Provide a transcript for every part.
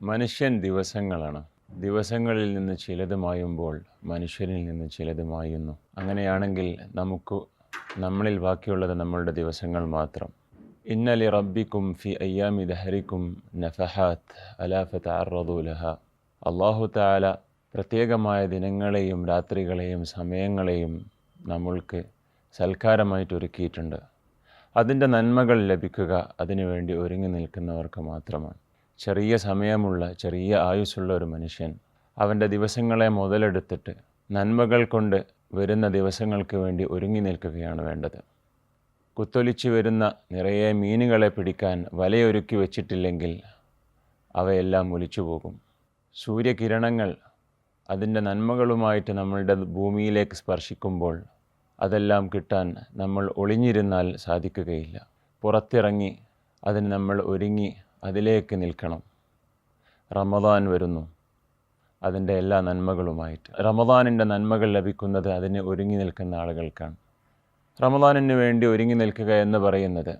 മനുഷ്യൻ ദിവസങ്ങളാണ്. ദിവസങ്ങളിൽ നിന്ന് ചിലത് മായുമ്പോൾ മനുഷ്യരിൽ നിന്ന് ചിലത് മായുന്നു. അങ്ങനെയാണെങ്കിൽ നമ്മളിൽ ബാക്കിയുള്ളത് നമ്മളുടെ ദിവസങ്ങൾ മാത്രം. ഇന്ന ലി റബ്ബിക്കും ഫി അയ്യാമി ദഹരിക്കും നഫഹാത്ത് അലാ ഫതഅറദു ലഹ. അല്ലാഹു തആല പ്രത്യേകമായ ദിനങ്ങളെയും രാത്രികളെയും സമയങ്ങളെയും നമ്മൾക്ക് സൽക്കാരമായിട്ട് ഒരുക്കിയിട്ടുണ്ട്. അതിൻ്റെ നന്മകൾ ലഭിക്കുക അതിനുവേണ്ടി ഒരുങ്ങി നിൽക്കുന്നവർക്ക് മാത്രമാണ്. ചെറിയ സമയമുള്ള ചെറിയ ആയുസ്സുള്ള ഒരു മനുഷ്യൻ അവൻ്റെ ദിവസങ്ങളെ മുതലെടുത്തിട്ട് നന്മകൾ കൊണ്ട് വരുന്ന ദിവസങ്ങൾക്ക് വേണ്ടി ഒരുങ്ങി നിൽക്കുകയാണ് വേണ്ടത്. കുത്തൊലിച്ച് വരുന്ന നിറയെ മീനുകളെ പിടിക്കാൻ വലയൊരുക്കി വച്ചിട്ടില്ലെങ്കിൽ അവയെല്ലാം ഒലിച്ചു പോകും. സൂര്യകിരണങ്ങൾ അതിൻ്റെ നന്മകളുമായിട്ട് നമ്മളുടെ ഭൂമിയിലേക്ക് സ്പർശിക്കുമ്പോൾ അതെല്ലാം കിട്ടാൻ നമ്മൾ ഒളിഞ്ഞിരുന്നാൽ സാധിക്കുകയില്ല. പുറത്തിറങ്ങി അതിന് നമ്മൾ ഒരുങ്ങി അതിലേക്ക് നിൽക്കണം. റമദാൻ വരുന്നു അതിൻ്റെ എല്ലാ നന്മകളുമായിട്ട്. റമദാനിൻ്റെ നന്മകൾ ലഭിക്കുന്നത് അതിന് ഒരുങ്ങി നിൽക്കുന്ന ആളുകൾക്കാണ്. റമദാനിന് വേണ്ടി ഒരുങ്ങി നിൽക്കുക എന്ന് പറയുന്നത്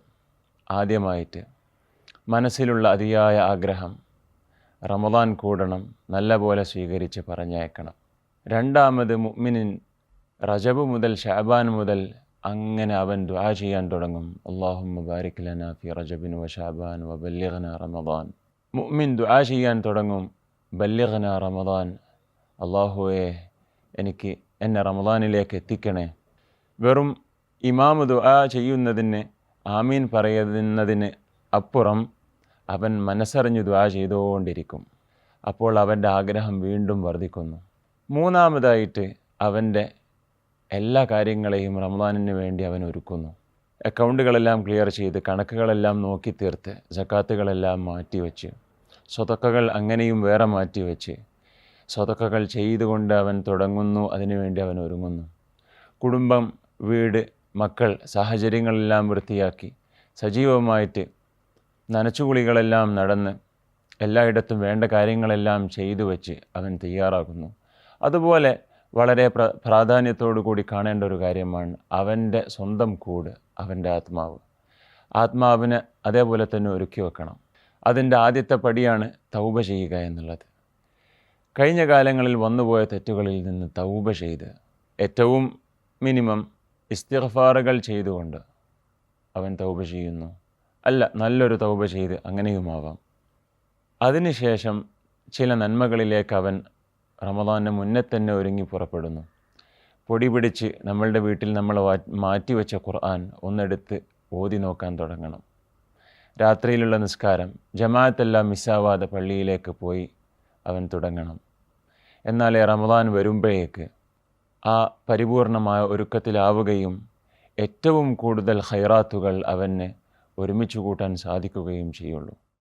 ആദ്യമായിട്ട് മനസ്സിലുള്ള അതിയായ ആഗ്രഹം റമദാൻ കൂടണം, നല്ല പോലെ സ്വീകരിച്ച് പറഞ്ഞയക്കണം. രണ്ടാമത് മുഅ്മിനിൻ റജബ് മുതൽ ശഅബാൻ മുതൽ അങ്ങനെ അവൻ ദുആ ചെയ്യാൻ തുടങ്ങും. അല്ലാഹുമ്മ ബാരിക് ലനാ ഫി റജബിൻ വ ശഅബാൻ വ ബല്ലിഗ്നാ റമദാൻ. മുഅ്മിൻ ദുആ ചെയ്യാൻ തുടങ്ങും, ബല്ലിഗ്നാ റമദാൻ, അല്ലാഹുവേ എന്നെ റമദാനിലേക്ക് എത്തിക്കണേ. വെറും ഇമാം ദുആ ചെയ്യുന്നതിന് ആമീൻ പറയുന്നതിന് അപ്പുറം അവൻ മനസ്സറിഞ്ഞ് ദുആ ചെയ്തുകൊണ്ടിരിക്കും. അപ്പോൾ അവൻ്റെ ആഗ്രഹം വീണ്ടും വർദ്ധിക്കുന്നു. മൂന്നാമതായിട്ട് അവൻ്റെ എല്ലാ കാര്യങ്ങളെയും റമദാനിന് വേണ്ടി അവൻ ഒരുക്കുന്നു. അക്കൗണ്ടുകളെല്ലാം ക്ലിയർ ചെയ്ത് കണക്കുകളെല്ലാം നോക്കി തീർത്ത് സക്കാത്തുകളെല്ലാം മാറ്റിവെച്ച് സ്വതക്കകൾ അങ്ങനെയും വേറെ മാറ്റിവെച്ച് സ്വതക്കകൾ ചെയ്തുകൊണ്ട് അവൻ തുടങ്ങുന്നു. അതിനുവേണ്ടി അവൻ ഒരുങ്ങുന്നു. കുടുംബം, വീട്, മക്കൾ, സാഹചര്യങ്ങളെല്ലാം വൃത്തിയാക്കി സജീവമായിട്ട് നനച്ചുകുളികളെല്ലാം നടന്ന് എല്ലായിടത്തും വേണ്ട കാര്യങ്ങളെല്ലാം ചെയ്തു വെച്ച് അവൻ തയ്യാറാകുന്നു. അതുപോലെ വളരെ പ്രാധാന്യത്തോടു കൂടി കാണേണ്ട ഒരു കാര്യമാണ് അവൻ്റെ സ്വന്തം കൂട്, അവൻ്റെ ആത്മാവിനെ അതേപോലെ തന്നെ ഒരുക്കി വെക്കണം. അതിൻ്റെ ആദ്യത്തെ പടിയാണ് തൗബ ചെയ്യുക എന്നുള്ളത്. കഴിഞ്ഞ കാലങ്ങളിൽ വന്നുപോയ തെറ്റുകളിൽ നിന്ന് തൗബ ചെയ്ത് ഏറ്റവും മിനിമം ഇസ്തിഗ്ഫാറുകൾ ചെയ്തുകൊണ്ട് അവൻ തൗബ ചെയ്യുന്നു. അല്ല, നല്ലൊരു തൗബ ചെയ്ത് അങ്ങനെയുമാവാം. അതിനുശേഷം ചില നന്മകളിലേക്ക് അവൻ റമദാനിന് മുന്നേ തന്നെ ഒരുങ്ങി പുറപ്പെടുന്നു. പൊടി പിടിച്ച് നമ്മളുടെ വീട്ടിൽ നമ്മൾ മാറ്റിവെച്ച ഖുർആൻ ഒന്നെടുത്ത് ഓതി നോക്കാൻ തുടങ്ങണം. രാത്രിയിലുള്ള നിസ്കാരം ജമാഅത്തെല്ലാം മിസ്സാവാതെ പള്ളിയിലേക്ക് പോയി അവൻ തുടങ്ങണം. എന്നാലേ റമദാൻ വരുമ്പോഴേക്ക് ആ പരിപൂർണമായ ഒരുക്കത്തിലാവുകയും ഏറ്റവും കൂടുതൽ ഖൈറാത്തുകൾ അവന് ഒരുമിച്ച് കൂട്ടാൻ സാധിക്കുകയും ചെയ്യുള്ളൂ.